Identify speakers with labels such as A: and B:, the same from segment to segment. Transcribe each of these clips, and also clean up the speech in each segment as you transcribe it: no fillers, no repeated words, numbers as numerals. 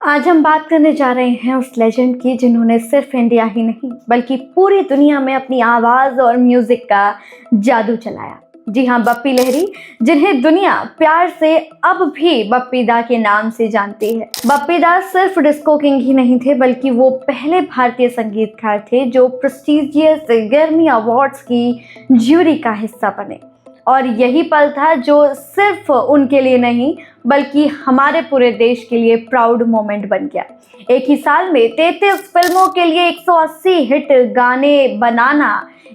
A: आज हम बात करने जा रहे हैं उस लेजेंड की जिन्होंने सिर्फ इंडिया ही नहीं बल्कि पूरी दुनिया में अपनी आवाज़ और म्यूज़िक का जादू चलाया। जी हाँ, बप्पी लहरी, जिन्हें दुनिया प्यार से अब भी बप्पी दा के नाम से जानती है। बप्पी दा सिर्फ डिस्को किंग ही नहीं थे बल्कि वो पहले भारतीय संगीतकार थे जो प्रेस्टिजियस ग्रैमी अवार्ड्स की ज्यूरी का हिस्सा बने। और यही पल था जो सिर्फ उनके लिए नहीं बल्कि हमारे पूरे देश के लिए प्राउड मोमेंट बन गया। एक ही साल में 33 फिल्मों के लिए 180 हिट गाने बनाना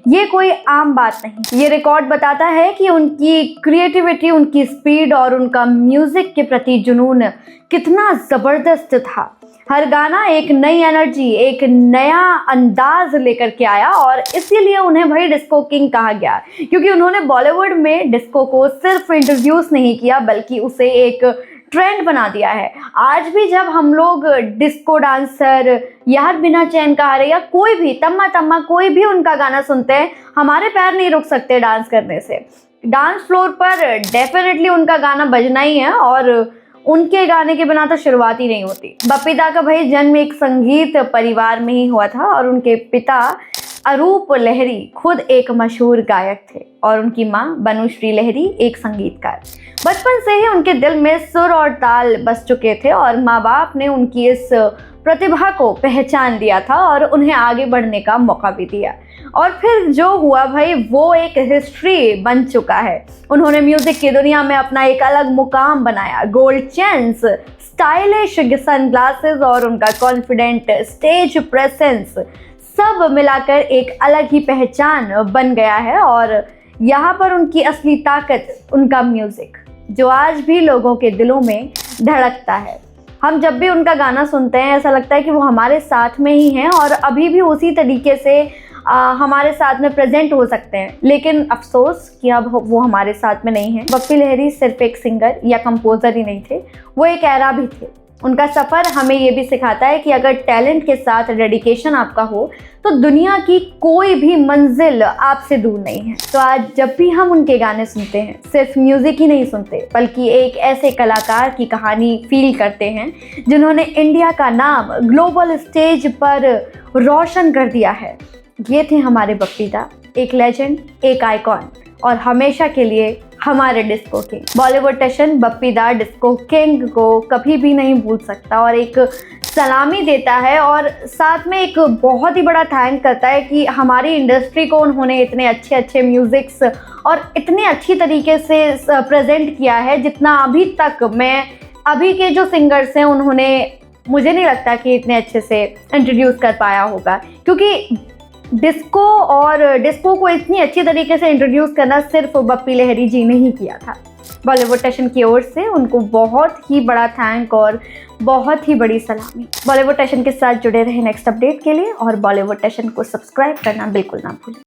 A: ये कोई आम बात नहीं। ये रिकॉर्ड बताता है कि उनकी क्रिएटिविटी, उनकी स्पीड और उनका म्यूजिक के प्रति जुनून कितना ज़बरदस्त था। हर गाना एक नई एनर्जी, एक नया अंदाज लेकर के आया और इसीलिए उन्हें भाई डिस्को किंग कहा गया, क्योंकि उन्होंने बॉलीवुड में डिस्को को सिर्फ इंट्रोड्यूस नहीं किया बल्कि उसे एक ट्रेंड बना दिया है। आज भी जब हम लोग डिस्को डांसर, यार बिना चैन का हारे या कोई भी तम्मा तम्मा कोई भी उनका गाना सुनते हैं, हमारे पैर नहीं रुक सकते डांस करने से। डांस फ्लोर पर डेफिनेटली उनका गाना बजना ही है और उनके गाने के बिना तो शुरुआत ही नहीं होती। बप्पी दा का भाई जन्म एक संगीत परिवार में ही हुआ था और उनके पिता अरूप लहरी खुद एक मशहूर गायक थे और उनकी माँ बनुश्री लहरी एक संगीतकार। बचपन से ही उनके दिल में सुर और ताल बस चुके थे और माँ बाप ने उनकी इस प्रतिभा को पहचान लिया था और उन्हें आगे बढ़ने का मौका भी दिया। और फिर जो हुआ भाई वो एक हिस्ट्री बन चुका है। उन्होंने म्यूजिक की दुनिया में अपना एक अलग मुकाम बनाया। गोल्ड चेन्स, स्टाइलिश सनग्लासेस और उनका कॉन्फिडेंट स्टेज प्रेजेंस सब मिलाकर एक अलग ही पहचान बन गया है। और यहाँ पर उनकी असली ताकत उनका म्यूजिक, जो आज भी लोगों के दिलों में धड़कता है। हम जब भी उनका गाना सुनते हैं ऐसा लगता है कि वो हमारे साथ में ही हैं और अभी भी उसी तरीके से हमारे साथ में प्रेजेंट हो सकते हैं। लेकिन अफसोस कि अब वो हमारे साथ में नहीं है। बप्पी लहरी सिर्फ एक सिंगर या कंपोजर ही नहीं थे, वो एक एरा भी थे। उनका सफ़र हमें ये भी सिखाता है कि अगर टैलेंट के साथ डेडिकेशन आपका हो तो दुनिया की कोई भी मंजिल आपसे दूर नहीं है। तो आज जब भी हम उनके गाने सुनते हैं सिर्फ म्यूज़िक ही नहीं सुनते बल्कि एक ऐसे कलाकार की कहानी फील करते हैं जिन्होंने इंडिया का नाम ग्लोबल स्टेज पर रोशन कर दिया है। ये थे हमारे बप्पी दा, एक लेजेंड, एक आइकॉन और हमेशा के लिए हमारे डिस्को किंग। बॉलीवुड टशन बप्पी दा डिस्को किंग को कभी भी नहीं भूल सकता और एक सलामी देता है और साथ में एक बहुत ही बड़ा थैंक करता है कि हमारी इंडस्ट्री को उन्होंने इतने अच्छे अच्छे म्यूज़िक्स और इतने अच्छी तरीके से प्रेजेंट किया है जितना अभी तक मैं अभी के जो सिंगर्स हैं उन्होंने, मुझे नहीं लगता कि इतने अच्छे से इंट्रोड्यूस कर पाया होगा। क्योंकि डिस्को को इतनी अच्छी तरीके से इंट्रोड्यूस करना सिर्फ बप्पी लहरी जी ने ही किया था। बॉलीवुड टशन की ओर से उनको बहुत ही बड़ा थैंक और बहुत ही बड़ी सलामी। बॉलीवुड टशन के साथ जुड़े रहे नेक्स्ट अपडेट के लिए और बॉलीवुड टशन को सब्सक्राइब करना बिल्कुल ना भूलें।